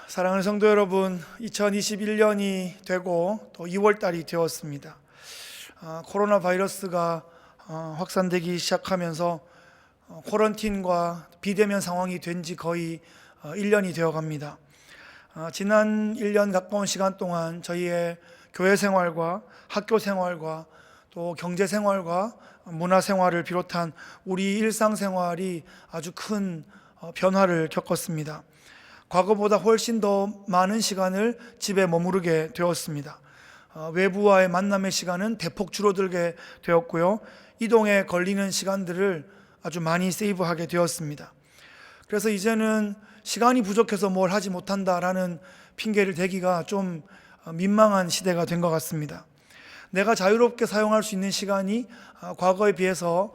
사랑하는 성도 여러분, 2021년이 되고 또 2월 달이 되었습니다. 코로나 바이러스가 확산되기 시작하면서 쿼런틴과 비대면 상황이 된 지 거의 1년이 되어 갑니다. 지난 1년 가까운 시간 동안 저희의 교회 생활과 학교 생활과 또 경제 생활과 문화 생활을 비롯한 우리 일상 생활이 아주 큰 변화를 겪었습니다. 과거보다 훨씬 더 많은 시간을 집에 머무르게 되었습니다. 외부와의 만남의 시간은 대폭 줄어들게 되었고요. 이동에 걸리는 시간들을 아주 많이 세이브하게 되었습니다. 그래서 이제는 시간이 부족해서 뭘 하지 못한다라는 핑계를 대기가 좀 민망한 시대가 된 것 같습니다. 내가 자유롭게 사용할 수 있는 시간이 과거에 비해서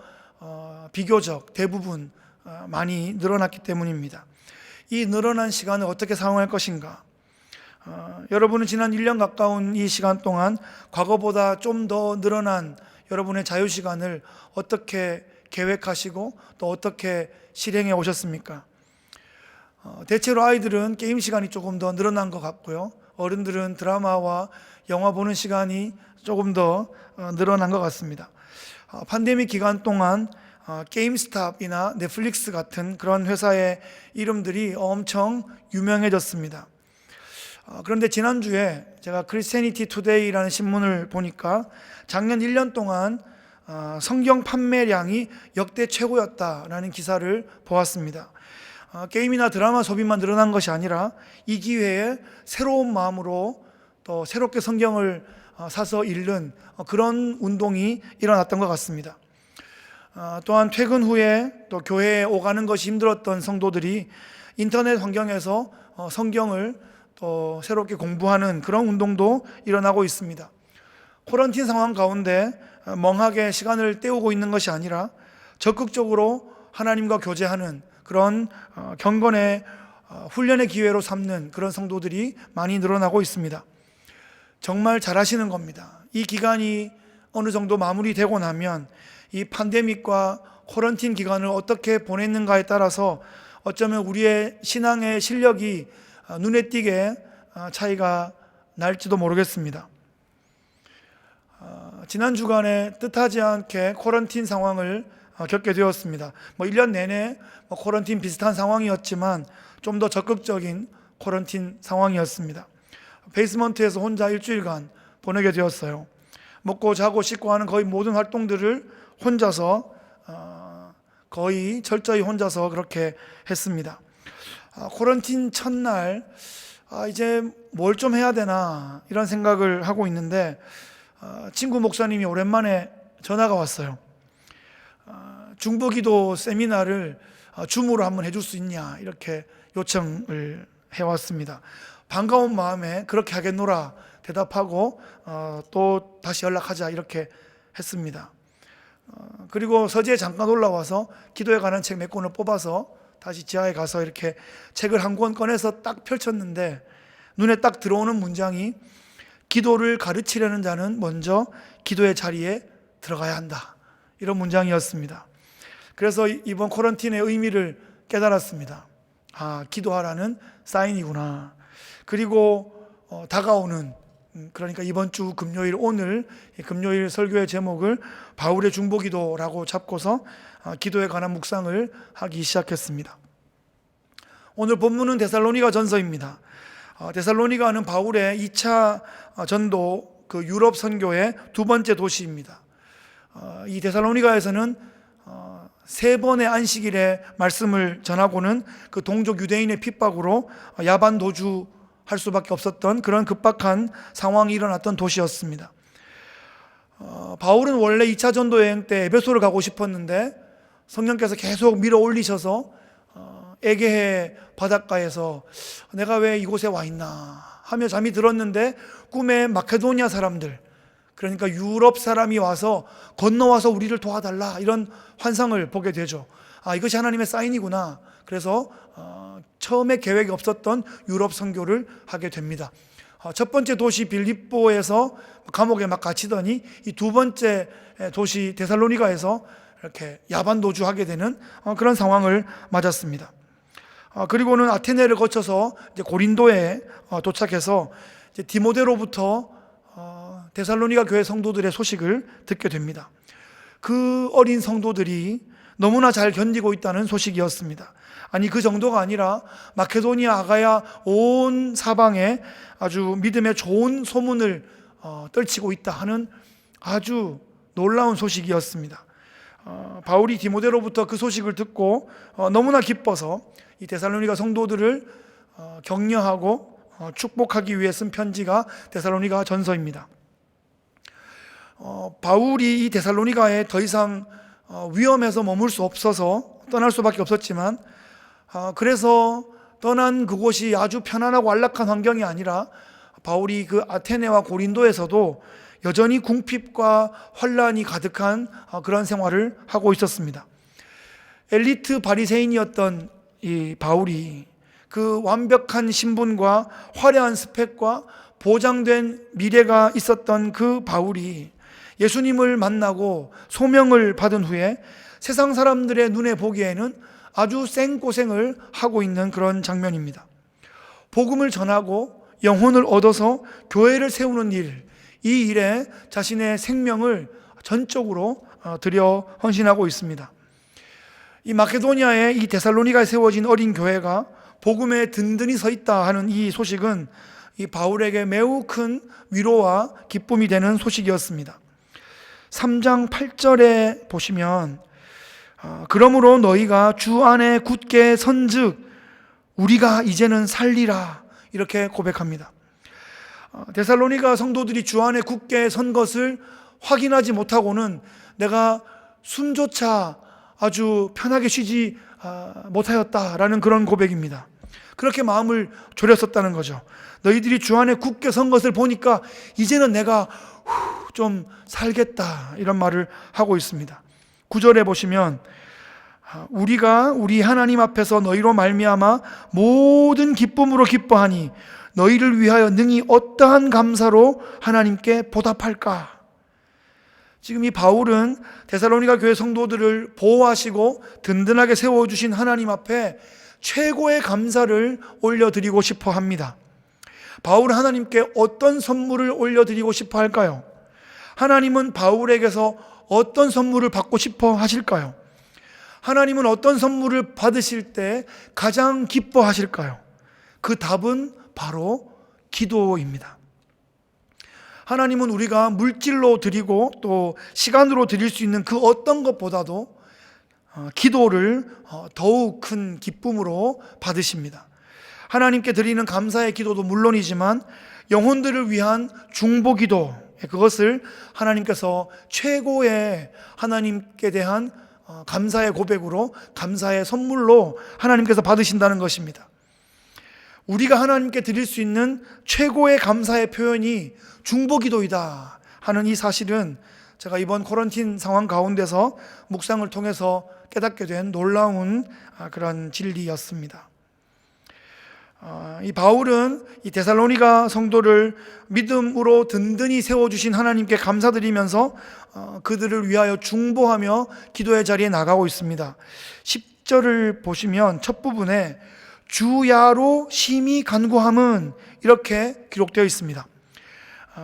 비교적 대부분 많이 늘어났기 때문입니다. 이 늘어난 시간을 어떻게 사용할 것인가? 여러분은 지난 1년 가까운 이 시간 동안 과거보다 좀 더 늘어난 여러분의 자유시간을 어떻게 계획하시고 또 어떻게 실행해 오셨습니까? 대체로 아이들은 게임 시간이 조금 더 늘어난 것 같고요. 어른들은 드라마와 영화 보는 시간이 조금 더 늘어난 것 같습니다. 팬데믹 기간 동안 게임스탑이나 넷플릭스 같은 그런 회사의 이름들이 엄청 유명해졌습니다. 그런데 지난주에 제가 크리스티애니티 투데이라는 신문을 보니까 작년 1년 동안 성경 판매량이 역대 최고였다라는 기사를 보았습니다. 게임이나 드라마 소비만 늘어난 것이 아니라 이 기회에 새로운 마음으로 또 새롭게 성경을 사서 읽는 그런 운동이 일어났던 것 같습니다. 또한 퇴근 후에 또 교회에 오가는 것이 힘들었던 성도들이 인터넷 환경에서 성경을 또 새롭게 공부하는 그런 운동도 일어나고 있습니다. 쿼런틴 상황 가운데 멍하게 시간을 때우고 있는 것이 아니라 적극적으로 하나님과 교제하는 그런 경건의 훈련의 기회로 삼는 그런 성도들이 많이 늘어나고 있습니다. 정말 잘하시는 겁니다. 이 기간이 어느 정도 마무리되고 나면 이 팬데믹과 쿼런틴 기간을 어떻게 보냈는가에 따라서 어쩌면 우리의 신앙의 실력이 눈에 띄게 차이가 날지도 모르겠습니다. 지난 주간에 뜻하지 않게 쿼런틴 상황을 겪게 되었습니다. 1년 내내 쿼런틴 비슷한 상황이었지만 좀 더 적극적인 쿼런틴 상황이었습니다. 베이스먼트에서 혼자 일주일간 보내게 되었어요. 먹고 자고 씻고 하는 거의 모든 활동들을 혼자서 거의 철저히 혼자서 그렇게 했습니다. 쿼런틴 첫날 이제 뭘 좀 해야 되나 이런 생각을 하고 있는데 친구 목사님이 오랜만에 전화가 왔어요. 중보기도 세미나를 줌으로 한번 해줄 수 있냐 이렇게 요청을 해왔습니다. 반가운 마음에 그렇게 하겠노라 대답하고 또 다시 연락하자 이렇게 했습니다. 그리고 서재에 잠깐 올라와서 기도에 관한 책 몇 권을 뽑아서 다시 지하에 가서 이렇게 책을 한 권 꺼내서 딱 펼쳤는데 눈에 딱 들어오는 문장이 기도를 가르치려는 자는 먼저 기도의 자리에 들어가야 한다, 이런 문장이었습니다. 그래서 이번 쿼런틴의 의미를 깨달았습니다. 기도하라는 사인이구나. 그리고 다가오는, 그러니까 이번 주 금요일, 오늘 금요일 설교의 제목을 바울의 중보기도라고 잡고서 기도에 관한 묵상을 하기 시작했습니다. 오늘 본문은 데살로니가 전서입니다. 데살로니가는 바울의 2차 전도 그 유럽 선교의 두 번째 도시입니다. 이 데살로니가에서는 3번의 안식일에 말씀을 전하고는 그 동족 유대인의 핍박으로 야반 도주할 수밖에 없었던 그런 급박한 상황이 일어났던 도시였습니다. 바울은 원래 2차 전도 여행 때 에베소를 가고 싶었는데 성령께서 계속 밀어 올리셔서 에게해 바닷가에서 내가 왜 이곳에 와 있나 하며 잠이 들었는데 꿈에 마케도니아 사람들, 그러니까 유럽 사람이 와서 건너와서 우리를 도와달라 이런 환상을 보게 되죠. 이것이 하나님의 사인이구나. 그래서 처음에 계획이 없었던 유럽 선교를 하게 됩니다. 첫 번째 도시 빌립보에서 감옥에 막 갇히더니 이 두 번째 도시 데살로니가에서 이렇게 야반 도주하게 되는 그런 상황을 맞았습니다. 그리고는 아테네를 거쳐서 이제 고린도에 도착해서 이제 디모데로부터 데살로니가 교회 성도들의 소식을 듣게 됩니다. 그 어린 성도들이 너무나 잘 견디고 있다는 소식이었습니다. 아니, 그 정도가 아니라 마케도니아, 아가야 온 사방에 아주 믿음의 좋은 소문을 떨치고 있다 하는 아주 놀라운 소식이었습니다. 바울이 디모데로부터 그 소식을 듣고 너무나 기뻐서 이 데살로니가 성도들을 격려하고 축복하기 위해 쓴 편지가 데살로니가 전서입니다. 바울이 이 데살로니가에 더 이상 위험해서 머물 수 없어서 떠날 수밖에 없었지만, 그래서 떠난 그곳이 아주 편안하고 안락한 환경이 아니라 바울이 그 아테네와 고린도에서도 여전히 궁핍과 환란이 가득한 그런 생활을 하고 있었습니다. 엘리트 바리새인이었던 이 바울이 그 완벽한 신분과 화려한 스펙과 보장된 미래가 있었던 그 바울이 예수님을 만나고 소명을 받은 후에 세상 사람들의 눈에 보기에는 아주 생고생을 하고 있는 그런 장면입니다. 복음을 전하고 영혼을 얻어서 교회를 세우는 일, 이 일에 자신의 생명을 전적으로 들여 헌신하고 있습니다. 이 마케도니아의 이 데살로니가에 세워진 어린 교회가 복음에 든든히 서 있다 하는 이 소식은 이 바울에게 매우 큰 위로와 기쁨이 되는 소식이었습니다. 3장 8절에 보시면 그러므로 너희가 주 안에 굳게 선즉 우리가 이제는 살리라, 이렇게 고백합니다. 데살로니가 성도들이 주 안에 굳게 선 것을 확인하지 못하고는 내가 숨조차 아주 편하게 쉬지 못하였다라는 그런 고백입니다. 그렇게 마음을 졸였었다는 거죠. 너희들이 주 안에 굳게 선 것을 보니까 이제는 내가 좀 살겠다, 이런 말을 하고 있습니다. 9절에 보시면 우리가 우리 하나님 앞에서 너희로 말미암아 모든 기쁨으로 기뻐하니 너희를 위하여 능히 어떠한 감사로 하나님께 보답할까. 지금 이 바울은 데살로니가 교회 성도들을 보호하시고 든든하게 세워주신 하나님 앞에 최고의 감사를 올려드리고 싶어 합니다. 바울은 하나님께 어떤 선물을 올려드리고 싶어 할까요? 하나님은 바울에게서 어떤 선물을 받고 싶어 하실까요? 하나님은 어떤 선물을 받으실 때 가장 기뻐하실까요? 그 답은 바로 기도입니다. 하나님은 우리가 물질로 드리고 또 시간으로 드릴 수 있는 그 어떤 것보다도 기도를 더욱 큰 기쁨으로 받으십니다. 하나님께 드리는 감사의 기도도 물론이지만 영혼들을 위한 중보기도, 그것을 하나님께서 최고의 하나님께 대한 감사의 고백으로, 감사의 선물로 하나님께서 받으신다는 것입니다. 우리가 하나님께 드릴 수 있는 최고의 감사의 표현이 중보기도이다 하는 이 사실은 제가 이번 코런틴 상황 가운데서 묵상을 통해서 깨닫게 된 놀라운 그런 진리였습니다. 이 바울은 이 데살로니가 성도를 믿음으로 든든히 세워주신 하나님께 감사드리면서 그들을 위하여 중보하며 기도의 자리에 나가고 있습니다. 10절을 보시면 첫 부분에 주야로 심히 간구함은 이렇게 기록되어 있습니다.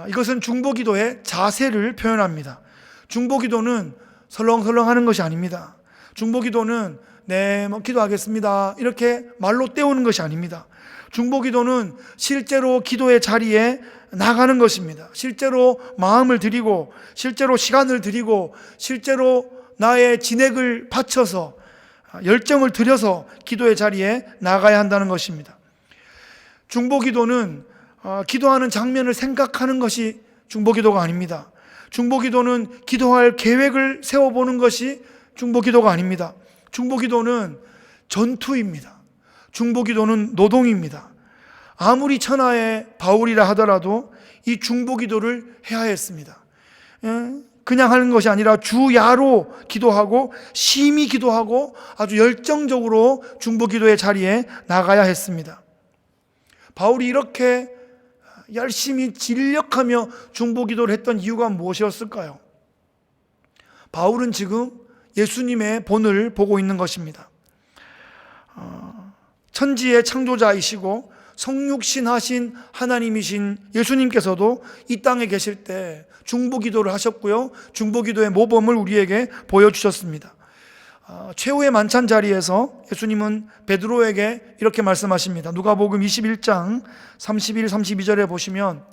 이것은 중보기도의 자세를 표현합니다. 중보기도는 설렁설렁 하는 것이 아닙니다. 중보기도는 네, 기도하겠습니다, 이렇게 말로 때우는 것이 아닙니다. 중보기도는 실제로 기도의 자리에 나가는 것입니다. 실제로 마음을 드리고, 실제로 시간을 드리고, 실제로 나의 진액을 바쳐서 열정을 들여서 기도의 자리에 나가야 한다는 것입니다. 중보기도는 기도하는 장면을 생각하는 것이 중보기도가 아닙니다. 중보기도는 기도할 계획을 세워보는 것이 중보기도가 아닙니다. 중보기도는 전투입니다. 중보기도는 노동입니다. 아무리 천하의 바울이라 하더라도 이 중보기도를 해야 했습니다. 그냥 하는 것이 아니라 주야로 기도하고 심히 기도하고 아주 열정적으로 중보기도의 자리에 나가야 했습니다. 바울이 이렇게 열심히 진력하며 중보기도를 했던 이유가 무엇이었을까요? 바울은 지금 예수님의 본을 보고 있는 것입니다. 천지의 창조자이시고 성육신하신 하나님이신 예수님께서도 이 땅에 계실 때 중보기도를 하셨고요, 중보기도의 모범을 우리에게 보여주셨습니다. 최후의 만찬 자리에서 예수님은 베드로에게 이렇게 말씀하십니다. 누가복음 21장 31, 32절에 보시면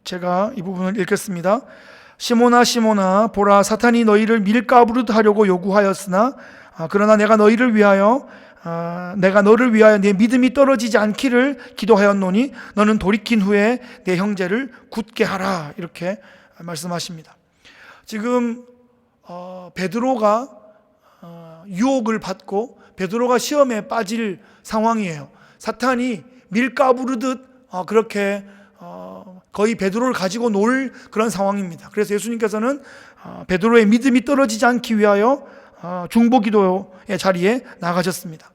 제가 이 부분을 읽겠습니다. 시몬아 시몬아, 보라, 사탄이 너희를 밀가부르듯 하려고 요구하였으나 그러나 내가 너를 위하여 내 믿음이 떨어지지 않기를 기도하였노니 너는 돌이킨 후에 내 형제를 굳게 하라, 이렇게 말씀하십니다. 지금 베드로가 유혹을 받고 베드로가 시험에 빠질 상황이에요. 사탄이 밀가부르듯 그렇게 거의 베드로를 가지고 놀 그런 상황입니다. 그래서 예수님께서는 베드로의 믿음이 떨어지지 않기 위하여 중보기도의 자리에 나가셨습니다.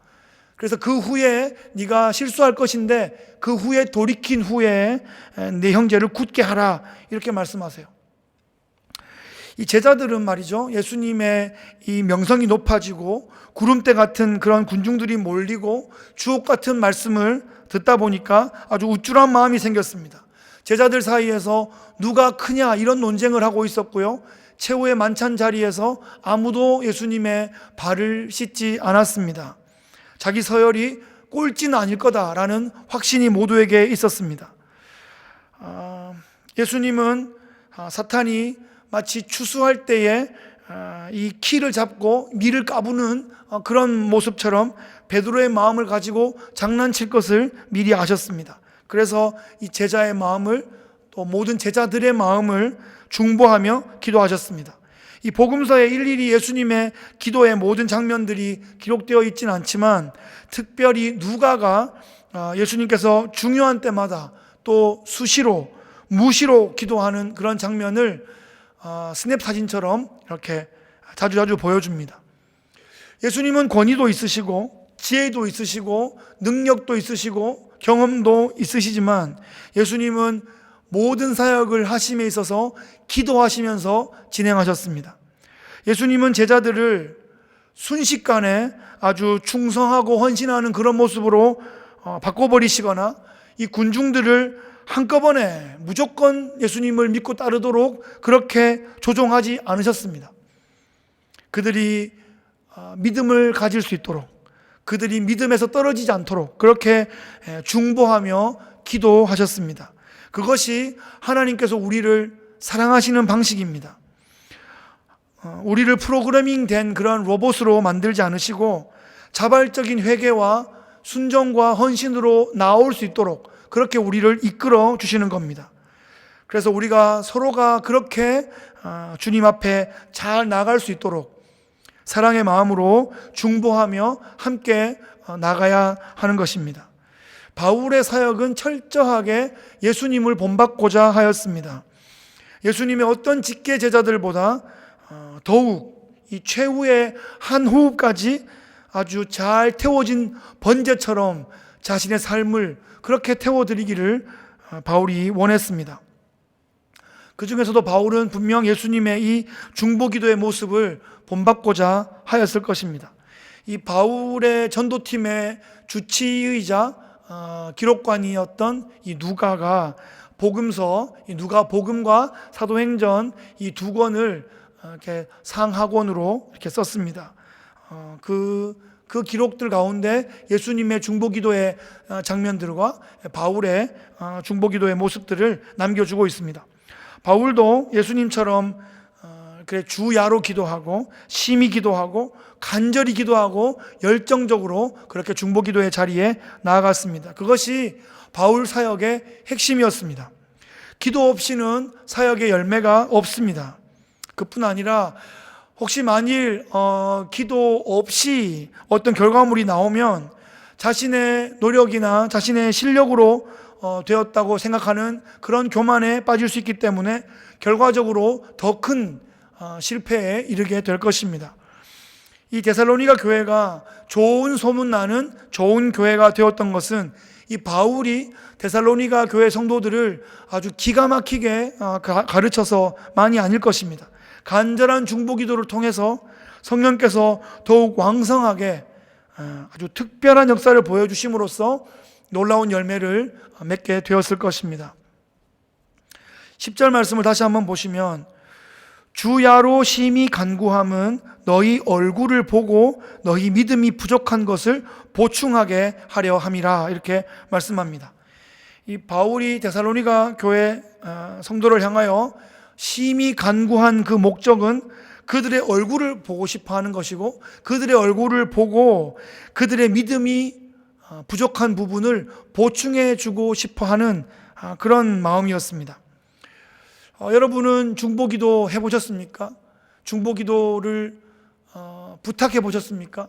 그래서 그 후에 네가 실수할 것인데 그 후에 돌이킨 후에 내 형제를 굳게 하라, 이렇게 말씀하세요. 이 제자들은 말이죠, 예수님의 이 명성이 높아지고 구름대 같은 그런 군중들이 몰리고 주옥 같은 말씀을 듣다 보니까 아주 우쭐한 마음이 생겼습니다. 제자들 사이에서 누가 크냐 이런 논쟁을 하고 있었고요, 최후의 만찬 자리에서 아무도 예수님의 발을 씻지 않았습니다. 자기 서열이 꼴찌는 아닐 거다라는 확신이 모두에게 있었습니다. 예수님은 사탄이 마치 추수할 때에 이 키를 잡고 밀을 까부는 그런 모습처럼 베드로의 마음을 가지고 장난칠 것을 미리 아셨습니다. 그래서 이 제자의 마음을, 또 모든 제자들의 마음을 중보하며 기도하셨습니다. 이 복음서에 일일이 예수님의 기도의 모든 장면들이 기록되어 있지는 않지만 특별히 누가가 예수님께서 중요한 때마다 또 수시로 무시로 기도하는 그런 장면을 스냅 사진처럼 이렇게 자주 보여줍니다. 예수님은 권위도 있으시고 지혜도 있으시고 능력도 있으시고 경험도 있으시지만 예수님은 모든 사역을 하심에 있어서 기도하시면서 진행하셨습니다. 예수님은 제자들을 순식간에 아주 충성하고 헌신하는 그런 모습으로 바꿔버리시거나 이 군중들을 한꺼번에 무조건 예수님을 믿고 따르도록 그렇게 조종하지 않으셨습니다. 그들이 믿음을 가질 수 있도록, 그들이 믿음에서 떨어지지 않도록 그렇게 중보하며 기도하셨습니다. 그것이 하나님께서 우리를 사랑하시는 방식입니다. 우리를 프로그래밍 된 그런 로봇으로 만들지 않으시고 자발적인 회개와 순종과 헌신으로 나올 수 있도록 그렇게 우리를 이끌어 주시는 겁니다. 그래서 우리가 서로가 그렇게 주님 앞에 잘 나갈 수 있도록 사랑의 마음으로 중보하며 함께 나가야 하는 것입니다. 바울의 사역은 철저하게 예수님을 본받고자 하였습니다. 예수님의 어떤 직계 제자들보다 더욱 이 최후의 한 호흡까지 아주 잘 태워진 번제처럼 자신의 삶을 그렇게 태워드리기를 바울이 원했습니다. 그 중에서도 바울은 분명 예수님의 이 중보기도의 모습을 본받고자 하였을 것입니다. 이 바울의 전도팀의 주치의자 기록관이었던 이 누가가 복음서, 이 누가복음과 사도행전 이 두 권을 이렇게 상하권으로 이렇게 썼습니다. 그 기록들 가운데 예수님의 중보기도의 장면들과 바울의 중보기도의 모습들을 남겨주고 있습니다. 바울도 예수님처럼 주야로 기도하고 심히 기도하고 간절히 기도하고 열정적으로 그렇게 중보기도의 자리에 나아갔습니다. 그것이 바울 사역의 핵심이었습니다. 기도 없이는 사역의 열매가 없습니다. 그뿐 아니라 혹시 만일 기도 없이 어떤 결과물이 나오면 자신의 노력이나 자신의 실력으로 되었다고 생각하는 그런 교만에 빠질 수 있기 때문에 결과적으로 더 큰 실패에 이르게 될 것입니다. 이 데살로니가 교회가 좋은 소문나는 좋은 교회가 되었던 것은 이 바울이 데살로니가 교회 성도들을 아주 기가 막히게 가르쳐서만이 아닐 것입니다. 간절한 중보기도를 통해서 성령께서 더욱 왕성하게 아주 특별한 역사를 보여주심으로써 놀라운 열매를 맺게 되었을 것입니다. 10절 말씀을 다시 한번 보시면 주야로 심히 간구함은 너희 얼굴을 보고 너희 믿음이 부족한 것을 보충하게 하려 함이라, 이렇게 말씀합니다. 이 바울이 데살로니가 교회 성도를 향하여 심히 간구한 그 목적은 그들의 얼굴을 보고 싶어 하는 것이고, 그들의 얼굴을 보고 그들의 믿음이 부족한 부분을 보충해 주고 싶어 하는 그런 마음이었습니다. 여러분은 중보기도 해보셨습니까? 중보기도를 부탁해 보셨습니까?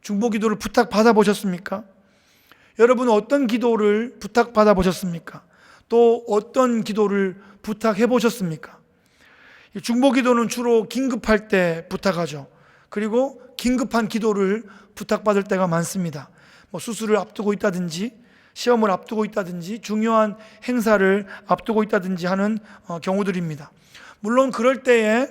중보기도를 부탁받아 보셨습니까? 여러분은 어떤 기도를 부탁받아 보셨습니까? 또 어떤 기도를 부탁해 보셨습니까? 중보기도는 주로 긴급할 때 부탁하죠. 그리고 긴급한 기도를 부탁받을 때가 많습니다. 수술을 앞두고 있다든지, 시험을 앞두고 있다든지, 중요한 행사를 앞두고 있다든지 하는 경우들입니다. 물론 그럴 때에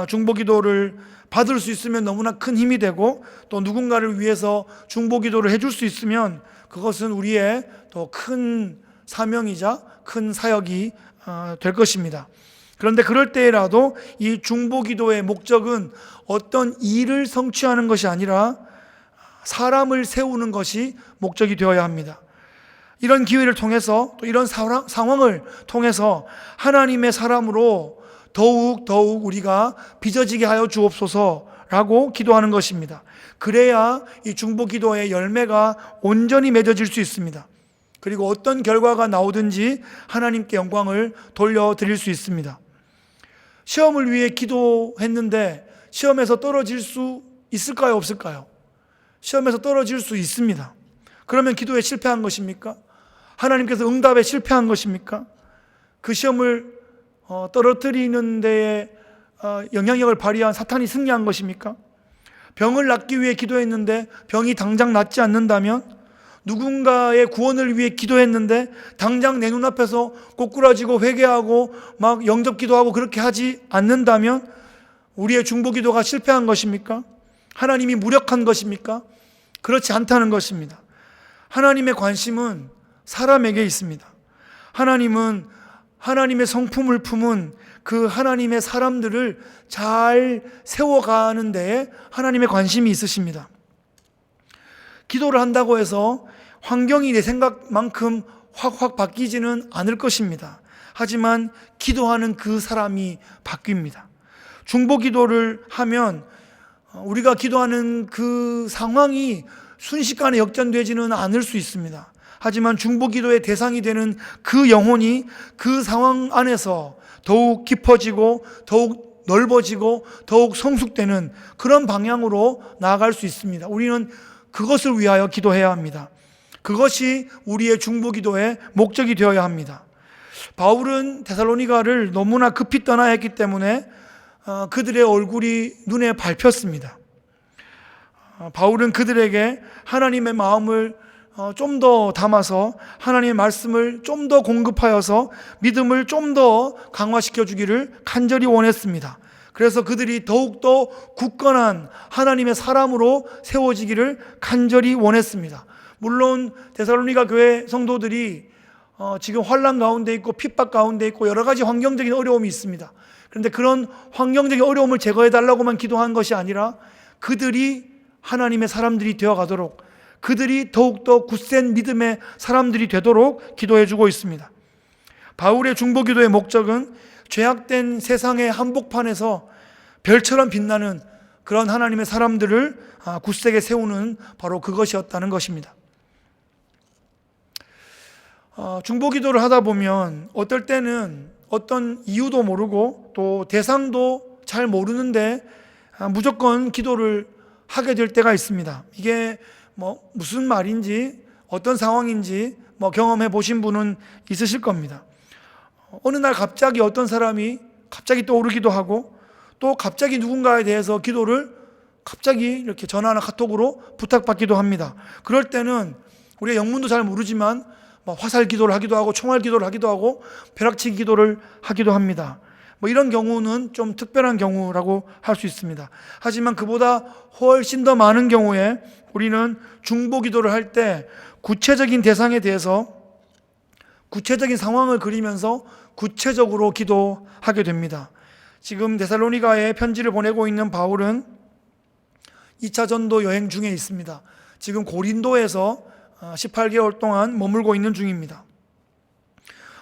중보기도를 받을 수 있으면 너무나 큰 힘이 되고, 또 누군가를 위해서 중보기도를 해줄 수 있으면 그것은 우리의 더 큰 사명이자 큰 사역이 될 것입니다. 그런데 그럴 때라도 이 중보기도의 목적은 어떤 일을 성취하는 것이 아니라 사람을 세우는 것이 목적이 되어야 합니다. 이런 기회를 통해서, 또 이런 상황을 통해서 하나님의 사람으로 더욱 우리가 빚어지게 하여 주옵소서라고 기도하는 것입니다. 그래야 이 중보기도의 열매가 온전히 맺어질 수 있습니다. 그리고 어떤 결과가 나오든지 하나님께 영광을 돌려드릴 수 있습니다. 시험을 위해 기도했는데 시험에서 떨어질 수 있을까요, 없을까요? 시험에서 떨어질 수 있습니다. 그러면 기도에 실패한 것입니까? 하나님께서 응답에 실패한 것입니까? 그 시험을 떨어뜨리는 데에 영향력을 발휘한 사탄이 승리한 것입니까? 병을 낫기 위해 기도했는데 병이 당장 낫지 않는다면, 누군가의 구원을 위해 기도했는데 당장 내 눈앞에서 꼬꾸라지고 회개하고 막 영접기도하고 그렇게 하지 않는다면 우리의 중보기도가 실패한 것입니까? 하나님이 무력한 것입니까? 그렇지 않다는 것입니다. 하나님의 관심은 사람에게 있습니다. 하나님은 하나님의 성품을 품은 그 하나님의 사람들을 잘 세워가는 데에 하나님의 관심이 있으십니다. 기도를 한다고 해서 환경이 내 생각만큼 확 바뀌지는 않을 것입니다. 하지만 기도하는 그 사람이 바뀝니다. 중보기도를 하면 우리가 기도하는 그 상황이 순식간에 역전되지는 않을 수 있습니다. 하지만 중보기도의 대상이 되는 그 영혼이 그 상황 안에서 더욱 깊어지고 더욱 넓어지고 더욱 성숙되는 그런 방향으로 나아갈 수 있습니다. 우리는 그것을 위하여 기도해야 합니다. 그것이 우리의 중보기도의 목적이 되어야 합니다. 바울은 데살로니가를 너무나 급히 떠나야 했기 때문에 그들의 얼굴이 눈에 밟혔습니다. 바울은 그들에게 하나님의 마음을 좀 더 담아서 하나님의 말씀을 좀 더 공급하여서 믿음을 좀 더 강화시켜 주기를 간절히 원했습니다. 그래서 그들이 더욱더 굳건한 하나님의 사람으로 세워지기를 간절히 원했습니다. 물론 데살로니가 교회 성도들이 지금 환난 가운데 있고 핍박 가운데 있고 여러 가지 환경적인 어려움이 있습니다. 그런데 그런 환경적인 어려움을 제거해 달라고만 기도한 것이 아니라 그들이 하나님의 사람들이 되어가도록, 그들이 더욱더 굳센 믿음의 사람들이 되도록 기도해 주고 있습니다. 바울의 중보기도의 목적은 죄악된 세상의 한복판에서 별처럼 빛나는 그런 하나님의 사람들을 굳세게 세우는 바로 그것이었다는 것입니다. 중보기도를 하다 보면 어떨 때는 어떤 이유도 모르고 또 대상도 잘 모르는데 무조건 기도를 하게 될 때가 있습니다. 이게 무슨 말인지 어떤 상황인지 경험해 보신 분은 있으실 겁니다. 어느 날 갑자기 어떤 사람이 갑자기 떠오르기도 하고, 또 갑자기 누군가에 대해서 기도를 갑자기 이렇게 전화나 카톡으로 부탁받기도 합니다. 그럴 때는 우리가 영문도 잘 모르지만 화살 기도를 하기도 하고 총알 기도를 하기도 하고 벼락치기 기도를 하기도 합니다. 뭐 이런 경우는 좀 특별한 경우라고 할 수 있습니다. 하지만 그보다 훨씬 더 많은 경우에 우리는 중보 기도를 할 때 구체적인 대상에 대해서 구체적인 상황을 그리면서 구체적으로 기도하게 됩니다. 지금 데살로니가에 편지를 보내고 있는 바울은 2차 전도 여행 중에 있습니다. 지금 고린도에서 18개월 동안 머물고 있는 중입니다.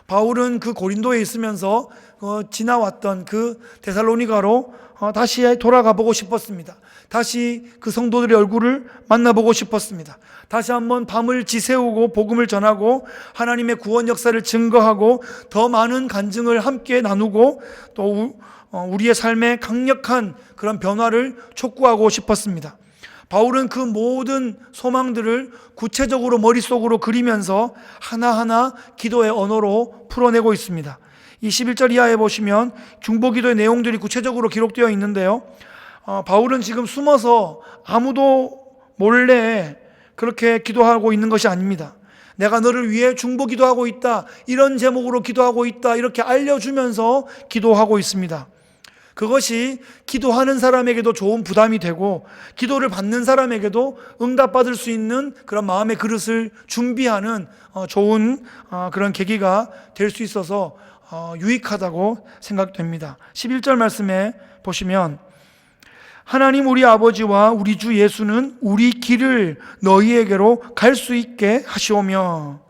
바울은 그 고린도에 있으면서 지나왔던 그 데살로니가로 다시 돌아가 보고 싶었습니다. 다시 그 성도들의 얼굴을 만나보고 싶었습니다. 다시 한번 밤을 지새우고 복음을 전하고 하나님의 구원 역사를 증거하고 더 많은 간증을 함께 나누고 또 우리의 삶에 강력한 그런 변화를 촉구하고 싶었습니다. 바울은 그 모든 소망들을 구체적으로 머릿속으로 그리면서 하나하나 기도의 언어로 풀어내고 있습니다. 이 11절 이하에 보시면 중보기도의 내용들이 구체적으로 기록되어 있는데요. 바울은 지금 숨어서 아무도 몰래 그렇게 기도하고 있는 것이 아닙니다. 내가 너를 위해 중보기도하고 있다, 이런 제목으로 기도하고 있다, 이렇게 알려주면서 기도하고 있습니다. 그것이 기도하는 사람에게도 좋은 부담이 되고 기도를 받는 사람에게도 응답받을 수 있는 그런 마음의 그릇을 준비하는 좋은 그런 계기가 될 수 있어서 유익하다고 생각됩니다. 11절 말씀에 보시면 하나님 우리 아버지와 우리 주 예수는 우리 길을 너희에게로 갈 수 있게 하시오며,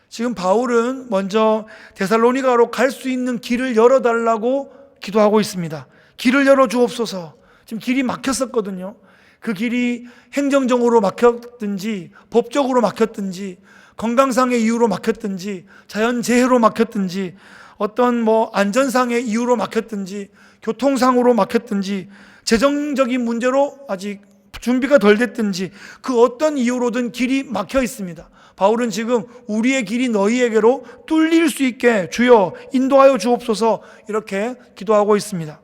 지금 바울은 먼저 데살로니가로 갈 수 있는 길을 열어달라고 기도하고 있습니다. 길을 열어주옵소서. 지금 길이 막혔었거든요. 그 길이 행정적으로 막혔든지 법적으로 막혔든지 건강상의 이유로 막혔든지 자연재해로 막혔든지 어떤 안전상의 이유로 막혔든지 교통상으로 막혔든지 재정적인 문제로 아직 준비가 덜 됐든지 그 어떤 이유로든 길이 막혀 있습니다. 바울은 지금 우리의 길이 너희에게로 뚫릴 수 있게 주여 인도하여 주옵소서 이렇게 기도하고 있습니다.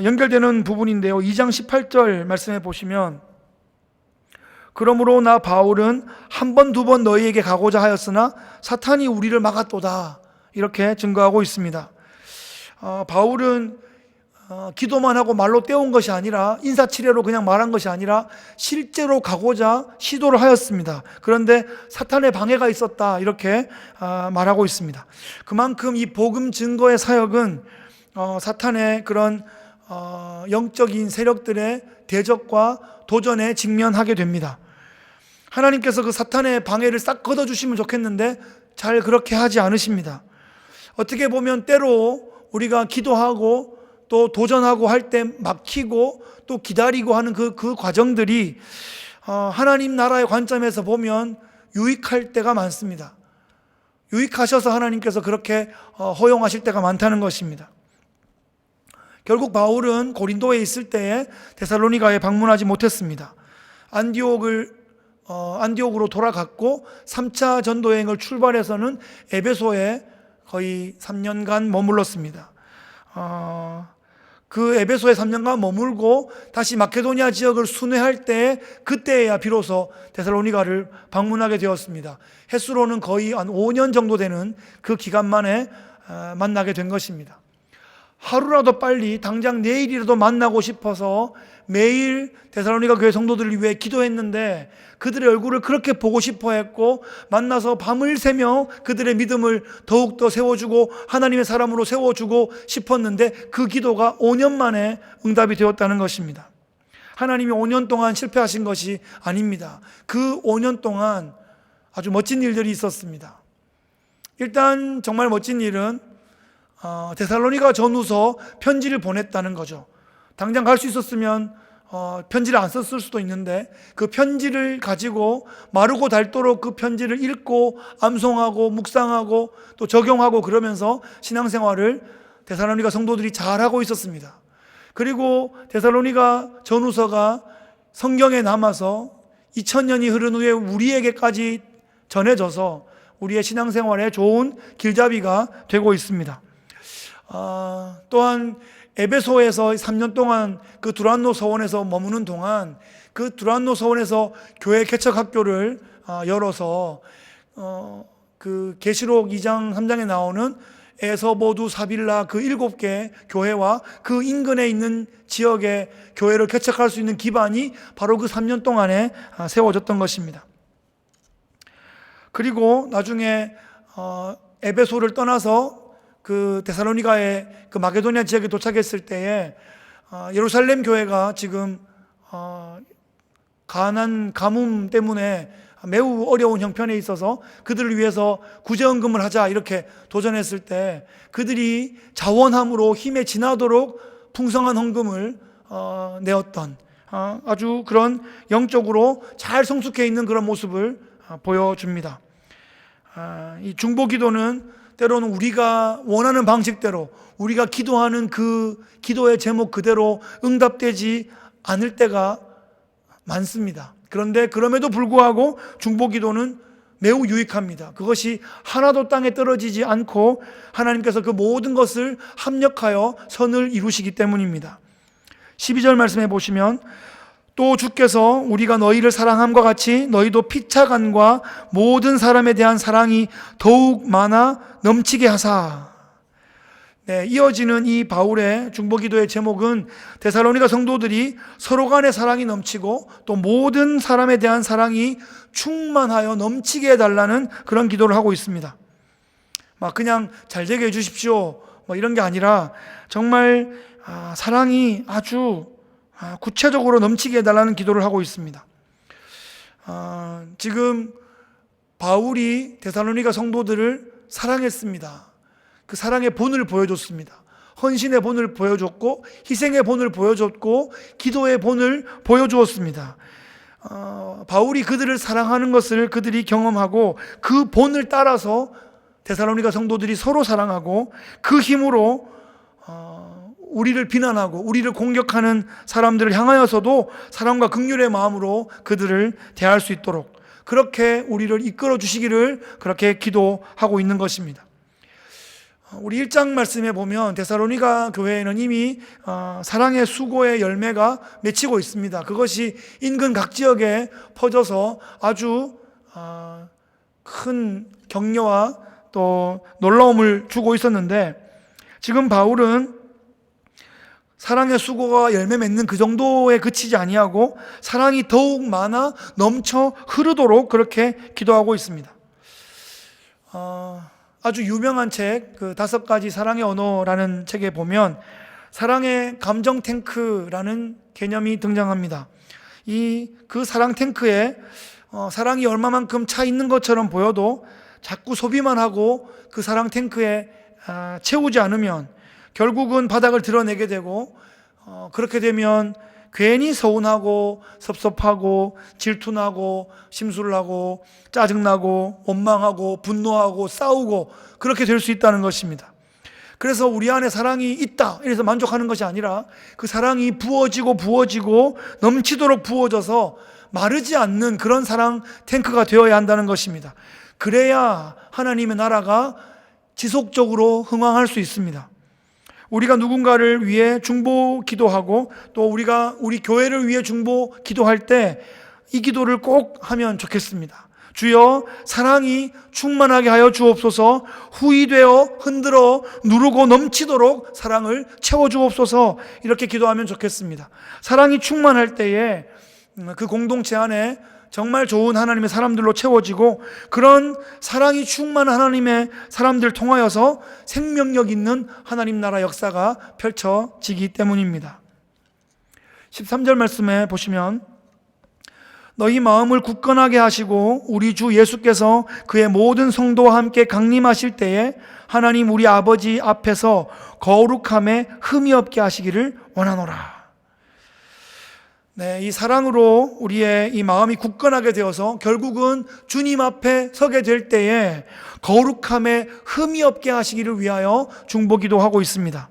연결되는 부분인데요. 2장 18절 말씀해 보시면 그러므로 나 바울은 한 번, 두 번 너희에게 가고자 하였으나 사탄이 우리를 막았도다 이렇게 증거하고 있습니다. 바울은 기도만 하고 말로 때운 것이 아니라 인사치레로 그냥 말한 것이 아니라 실제로 가고자 시도를 하였습니다. 그런데 사탄의 방해가 있었다 이렇게 말하고 있습니다. 그만큼 이 복음 증거의 사역은 사탄의 그런 영적인 세력들의 대적과 도전에 직면하게 됩니다. 하나님께서 그 사탄의 방해를 싹 걷어주시면 좋겠는데 잘 그렇게 하지 않으십니다. 어떻게 보면 때로 우리가 기도하고 또 도전하고 할 때 막히고 또 기다리고 하는 그 과정들이 하나님 나라의 관점에서 보면 유익할 때가 많습니다. 유익하셔서 하나님께서 그렇게 허용하실 때가 많다는 것입니다. 결국 바울은 고린도에 있을 때에 데살로니가에 방문하지 못했습니다. 안디옥으로 돌아갔고 3차 전도여행을 출발해서는 에베소에 거의 3년간 머물렀습니다. 그 에베소에 3년간 머물고 다시 마케도니아 지역을 순회할 때 그때야 비로소 데살로니가를 방문하게 되었습니다. 횟수로는 거의 한 5년 정도 되는 그 기간 만에 만나게 된 것입니다. 하루라도 빨리 당장 내일이라도 만나고 싶어서 매일 데살로니가 교회 성도들을 위해 기도했는데 그들의 얼굴을 그렇게 보고 싶어 했고 만나서 밤을 새며 그들의 믿음을 더욱더 세워주고 하나님의 사람으로 세워주고 싶었는데 그 기도가 5년 만에 응답이 되었다는 것입니다. 하나님이 5년 동안 실패하신 것이 아닙니다. 그 5년 동안 아주 멋진 일들이 있었습니다. 일단 정말 멋진 일은 데살로니가 전후서 편지를 보냈다는 거죠. 당장 갈 수 있었으면 편지를 안 썼을 수도 있는데 그 편지를 가지고 마르고 닳도록 그 편지를 읽고 암송하고 묵상하고 또 적용하고 그러면서 신앙생활을 데살로니가 성도들이 잘하고 있었습니다. 그리고 데살로니가 전후서가 성경에 남아서 2000년이 흐른 후에 우리에게까지 전해져서 우리의 신앙생활에 좋은 길잡이가 되고 있습니다. 또한 에베소에서 3년 동안 그 두란노 서원에서 머무는 동안 그 두란노 서원에서 교회 개척 학교를 열어서 그 계시록 2장 3장에 나오는 에서보두 사빌라 그 7개 교회와 그 인근에 있는 지역의 교회를 개척할 수 있는 기반이 바로 그 3년 동안에 세워졌던 것입니다. 그리고 나중에 에베소를 떠나서 그 데살로니가의 그 마게도니아 지역에 도착했을 때에 예루살렘 교회가 지금 가뭄 때문에 매우 어려운 형편에 있어서 그들을 위해서 구제헌금을 하자 이렇게 도전했을 때 그들이 자원함으로 힘에 지나도록 풍성한 헌금을 내었던 아주 그런 영적으로 잘 성숙해 있는 그런 모습을 보여줍니다. 이 중보기도는 때로는 우리가 원하는 방식대로 우리가 기도하는 그 기도의 제목 그대로 응답되지 않을 때가 많습니다. 그런데 그럼에도 불구하고 중보기도는 매우 유익합니다. 그것이 하나도 땅에 떨어지지 않고 하나님께서 그 모든 것을 합력하여 선을 이루시기 때문입니다. 12절 말씀해 보시면 또 주께서 우리가 너희를 사랑함과 같이 너희도 피차간과 모든 사람에 대한 사랑이 더욱 많아 넘치게 하사. 이어지는 이 바울의 중보기도의 제목은 데살로니가 성도들이 서로 간의 사랑이 넘치고 또 모든 사람에 대한 사랑이 충만하여 넘치게 해달라는 그런 기도를 하고 있습니다. 막 그냥 잘 되게 해주십시오 이런 게 아니라 정말 사랑이 아주 구체적으로 넘치게 해달라는 기도를 하고 있습니다. 지금 바울이 데살로니가 성도들을 사랑했습니다. 그 사랑의 본을 보여줬습니다. 헌신의 본을 보여줬고 희생의 본을 보여줬고 기도의 본을 보여주었습니다. 바울이 그들을 사랑하는 것을 그들이 경험하고 그 본을 따라서 데살로니가 성도들이 서로 사랑하고 그 힘으로 우리를 비난하고 우리를 공격하는 사람들을 향하여서도 사랑과 긍휼의 마음으로 그들을 대할 수 있도록 그렇게 우리를 이끌어 주시기를 그렇게 기도하고 있는 것입니다. 우리 1장 말씀에 보면 데살로니가 교회에는 이미 사랑의 수고의 열매가 맺히고 있습니다. 그것이 인근 각 지역에 퍼져서 아주 큰 격려와 또 놀라움을 주고 있었는데 지금 바울은 사랑의 수고가 열매 맺는 그 정도에 그치지 아니하고 사랑이 더욱 많아 넘쳐 흐르도록 그렇게 기도하고 있습니다. 아주 유명한 책, 그 5가지 사랑의 언어라는 책에 보면 사랑의 감정 탱크라는 개념이 등장합니다. 그 사랑 탱크에 사랑이 얼마만큼 차 있는 것처럼 보여도 자꾸 소비만 하고 그 사랑 탱크에 채우지 않으면 결국은 바닥을 드러내게 되고 그렇게 되면 괜히 서운하고 섭섭하고 질투나고 심술을 하고 짜증나고 원망하고 분노하고 싸우고 그렇게 될 수 있다는 것입니다. 그래서 우리 안에 사랑이 있다 이래서 만족하는 것이 아니라 그 사랑이 부어지고 넘치도록 부어져서 마르지 않는 그런 사랑 탱크가 되어야 한다는 것입니다. 그래야 하나님의 나라가 지속적으로 흥왕할 수 있습니다. 우리가 누군가를 위해 중보 기도하고 또 우리가 우리 교회를 위해 중보 기도할 때 이 기도를 꼭 하면 좋겠습니다. 주여 사랑이 충만하게 하여 주옵소서. 후이되어 흔들어 누르고 넘치도록 사랑을 채워 주옵소서. 이렇게 기도하면 좋겠습니다. 사랑이 충만할 때에 그 공동체 안에 정말 좋은 하나님의 사람들로 채워지고 그런 사랑이 충만한 하나님의 사람들 통하여서 생명력 있는 하나님 나라 역사가 펼쳐지기 때문입니다. 13절 말씀에 보시면 너희 마음을 굳건하게 하시고 우리 주 예수께서 그의 모든 성도와 함께 강림하실 때에 하나님 우리 아버지 앞에서 거룩함에 흠이 없게 하시기를 원하노라. 이 사랑으로 우리의 이 마음이 굳건하게 되어서 결국은 주님 앞에 서게 될 때에 거룩함에 흠이 없게 하시기를 위하여 중보기도하고 있습니다.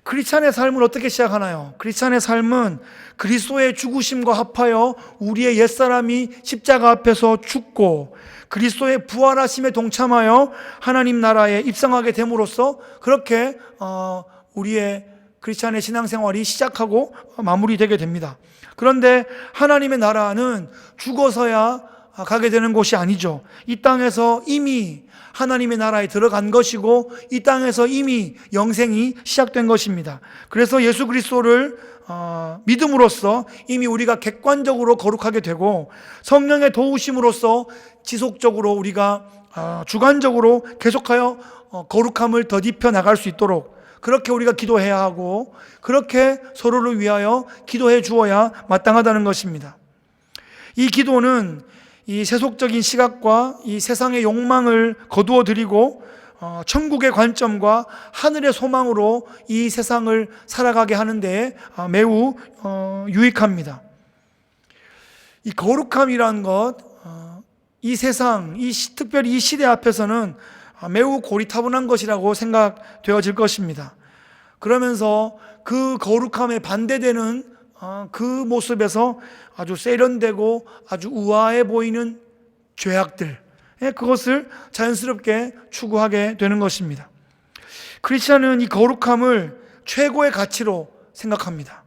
크리스찬의 삶을 어떻게 시작하나요? 크리스찬의 삶은 그리스도의 죽으심과 합하여 우리의 옛사람이 십자가 앞에서 죽고 그리스도의 부활하심에 동참하여 하나님 나라에 입성하게 됨으로써 그렇게 우리의 크리스찬의 신앙생활이 시작하고 마무리되게 됩니다. 그런데 하나님의 나라는 죽어서야 가게 되는 곳이 아니죠. 이 땅에서 이미 하나님의 나라에 들어간 것이고 이 땅에서 이미 영생이 시작된 것입니다. 그래서 예수 그리스도를 믿음으로써 이미 우리가 객관적으로 거룩하게 되고 성령의 도우심으로써 지속적으로 우리가 주관적으로 계속하여 거룩함을 덧입혀 나갈 수 있도록 그렇게 우리가 기도해야 하고 그렇게 서로를 위하여 기도해 주어야 마땅하다는 것입니다. 이 기도는 이 세속적인 시각과 이 세상의 욕망을 거두어 드리고 천국의 관점과 하늘의 소망으로 이 세상을 살아가게 하는 데 매우 유익합니다. 이 거룩함이란 것, 이 세상, 특별히 이 시대 앞에서는 매우 고리타분한 것이라고 생각되어질 것입니다. 그러면서 그 거룩함에 반대되는 그 모습에서 아주 세련되고 아주 우아해 보이는 죄악들, 그것을 자연스럽게 추구하게 되는 것입니다. 크리스찬은 이 거룩함을 최고의 가치로 생각합니다.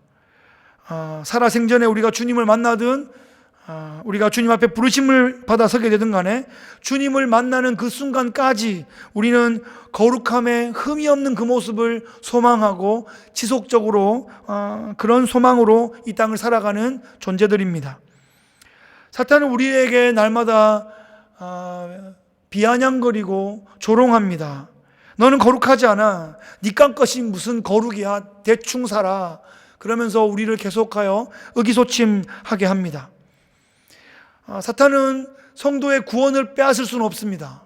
살아생전에 우리가 주님을 만나든 우리가 주님 앞에 부르심을 받아 서게 되든 간에 주님을 만나는 그 순간까지 우리는 거룩함에 흠이 없는 그 모습을 소망하고 지속적으로 그런 소망으로 이 땅을 살아가는 존재들입니다. 사탄은 우리에게 날마다 비아냥거리고 조롱합니다. 너는 거룩하지 않아. 니깐 것이 무슨 거룩이야. 대충 살아. 그러면서 우리를 계속하여 의기소침하게 합니다. 사탄은 성도의 구원을 빼앗을 수는 없습니다.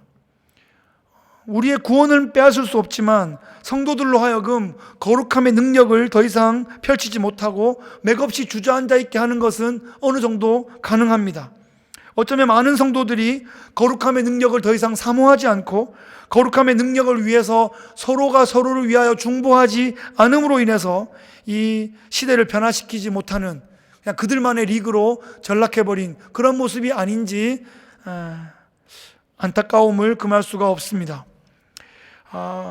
우리의 구원을 빼앗을 수 없지만 성도들로 하여금 거룩함의 능력을 더 이상 펼치지 못하고 맥없이 주저앉아 있게 하는 것은 어느 정도 가능합니다. 어쩌면 많은 성도들이 거룩함의 능력을 더 이상 사모하지 않고 거룩함의 능력을 위해서 서로가 서로를 위하여 중보하지 않음으로 인해서 이 시대를 변화시키지 못하는 그냥 그들만의 리그로 전락해버린 그런 모습이 아닌지 안타까움을 금할 수가 없습니다.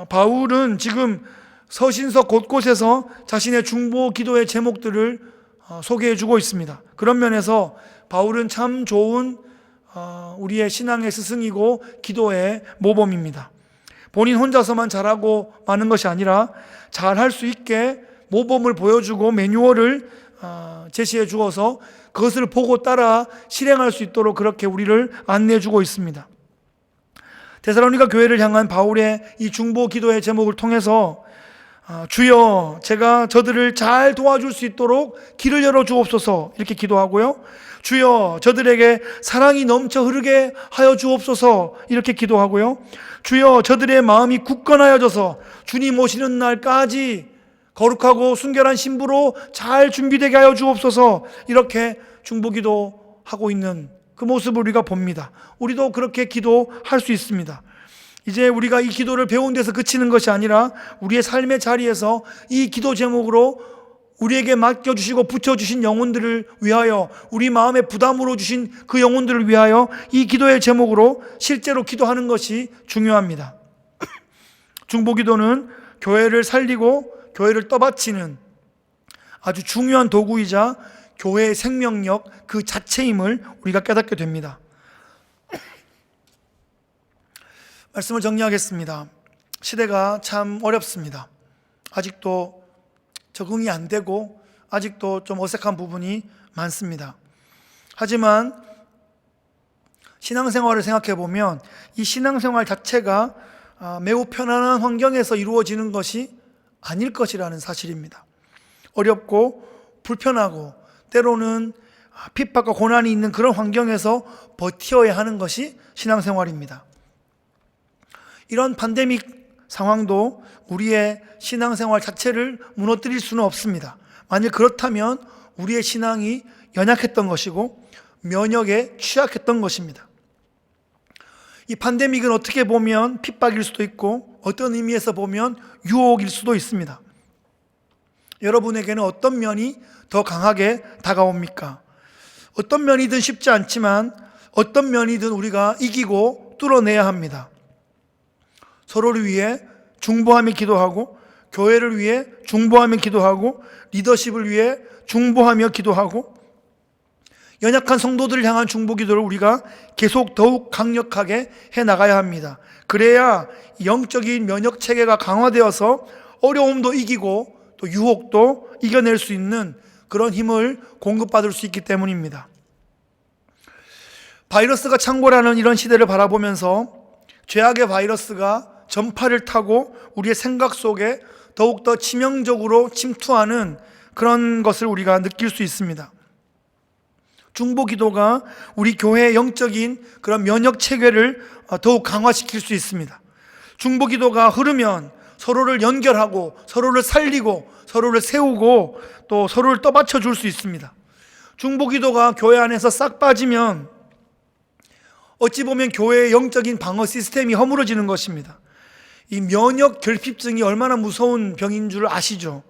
바울은 지금 서신서 곳곳에서 자신의 중보 기도의 제목들을 소개해주고 있습니다. 그런 면에서 바울은 참 좋은 우리의 신앙의 스승이고 기도의 모범입니다. 본인 혼자서만 잘하고 마는 것이 아니라 잘할 수 있게 모범을 보여주고 매뉴얼을 제시해 주어서 그것을 보고 따라 실행할 수 있도록 그렇게 우리를 안내해 주고 있습니다. 데살로니가 교회를 향한 바울의 이 중보 기도의 제목을 통해서 주여 제가 저들을 잘 도와줄 수 있도록 길을 열어 주옵소서 이렇게 기도하고요. 주여 저들에게 사랑이 넘쳐 흐르게 하여 주옵소서 이렇게 기도하고요. 주여 저들의 마음이 굳건하여져서 주님 오시는 날까지 거룩하고 순결한 신부로 잘 준비되게 하여 주옵소서 이렇게 중보기도 하고 있는 그 모습을 우리가 봅니다. 우리도 그렇게 기도할 수 있습니다. 이제 우리가 이 기도를 배운 데서 그치는 것이 아니라 우리의 삶의 자리에서 이 기도 제목으로 우리에게 맡겨주시고 붙여주신 영혼들을 위하여 우리 마음에 부담으로 주신 그 영혼들을 위하여 이 기도의 제목으로 실제로 기도하는 것이 중요합니다. 중보기도는 교회를 살리고 교회를 떠받치는 아주 중요한 도구이자 교회의 생명력 그 자체임을 우리가 깨닫게 됩니다. 말씀을 정리하겠습니다. 시대가 참 어렵습니다. 아직도 적응이 안 되고 아직도 좀 어색한 부분이 많습니다. 하지만 신앙생활을 생각해 보면 이 신앙생활 자체가 매우 편안한 환경에서 이루어지는 것이 아닐 것이라는 사실입니다. 어렵고 불편하고 때로는 핍박과 고난이 있는 그런 환경에서 버텨야 하는 것이 신앙생활입니다. 이런 팬데믹 상황도 우리의 신앙생활 자체를 무너뜨릴 수는 없습니다. 만일 그렇다면 우리의 신앙이 연약했던 것이고 면역에 취약했던 것입니다. 이 팬데믹은 어떻게 보면 핍박일 수도 있고 어떤 의미에서 보면 유혹일 수도 있습니다. 여러분에게는 어떤 면이 더 강하게 다가옵니까? 어떤 면이든 쉽지 않지만 어떤 면이든 우리가 이기고 뚫어내야 합니다. 서로를 위해 중보하며 기도하고 교회를 위해 중보하며 기도하고 리더십을 위해 중보하며 기도하고 연약한 성도들을 향한 중보기도를 우리가 계속 더욱 강력하게 해나가야 합니다. 그래야 영적인 면역체계가 강화되어서 어려움도 이기고 또 유혹도 이겨낼 수 있는 그런 힘을 공급받을 수 있기 때문입니다. 바이러스가 창궐하는 이런 시대를 바라보면서 죄악의 바이러스가 전파를 타고 우리의 생각 속에 더욱더 치명적으로 침투하는 그런 것을 우리가 느낄 수 있습니다. 중보기도가 우리 교회의 영적인 그런 면역 체계를 더욱 강화시킬 수 있습니다. 중보기도가 흐르면 서로를 연결하고 서로를 살리고 서로를 세우고 또 서로를 떠받쳐 줄 수 있습니다. 중보기도가 교회 안에서 싹 빠지면 어찌 보면 교회의 영적인 방어 시스템이 허물어지는 것입니다. 이 면역 결핍증이 얼마나 무서운 병인 줄 아시죠?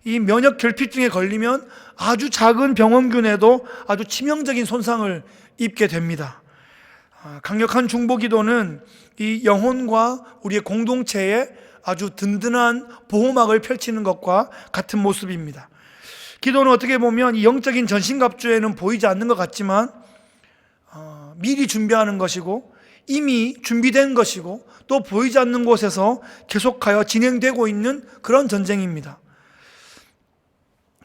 이 면역 결핍증에 걸리면 아주 작은 병원균에도 아주 치명적인 손상을 입게 됩니다. 강력한 중보기도는 이 영혼과 우리의 공동체에 아주 든든한 보호막을 펼치는 것과 같은 모습입니다. 기도는 어떻게 보면 이 영적인 전신갑주에는 보이지 않는 것 같지만 미리 준비하는 것이고 이미 준비된 것이고 또 보이지 않는 곳에서 계속하여 진행되고 있는 그런 전쟁입니다.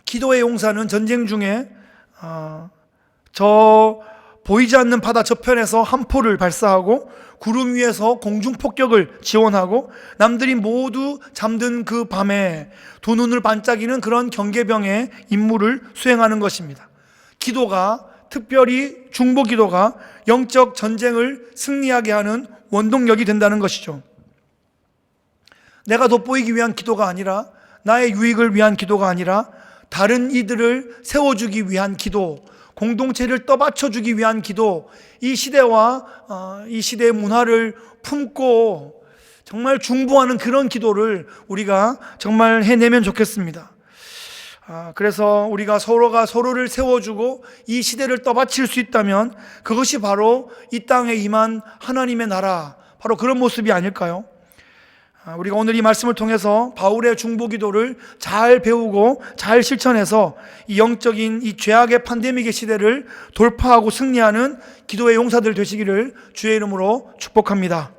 기도의 용사는 전쟁 중에 저 보이지 않는 바다 저편에서 함포를 발사하고 구름 위에서 공중 폭격을 지원하고 남들이 모두 잠든 그 밤에 두 눈을 반짝이는 그런 경계병의 임무를 수행하는 것입니다. 기도가, 특별히 중보기도가 영적 전쟁을 승리하게 하는 원동력이 된다는 것이죠. 내가 돋보이기 위한 기도가 아니라, 나의 유익을 위한 기도가 아니라 다른 이들을 세워주기 위한 기도, 공동체를 떠받쳐주기 위한 기도, 이 시대와 이 시대의 문화를 품고 정말 중보하는 그런 기도를 우리가 정말 해내면 좋겠습니다. 그래서 우리가 서로가 서로를 세워주고 이 시대를 떠받칠 수 있다면 그것이 바로 이 땅에 임한 하나님의 나라, 바로 그런 모습이 아닐까요? 우리가 오늘 이 말씀을 통해서 바울의 중보기도를 잘 배우고 잘 실천해서 이 영적인 이 죄악의 팬데믹의 시대를 돌파하고 승리하는 기도의 용사들 되시기를 주의 이름으로 축복합니다.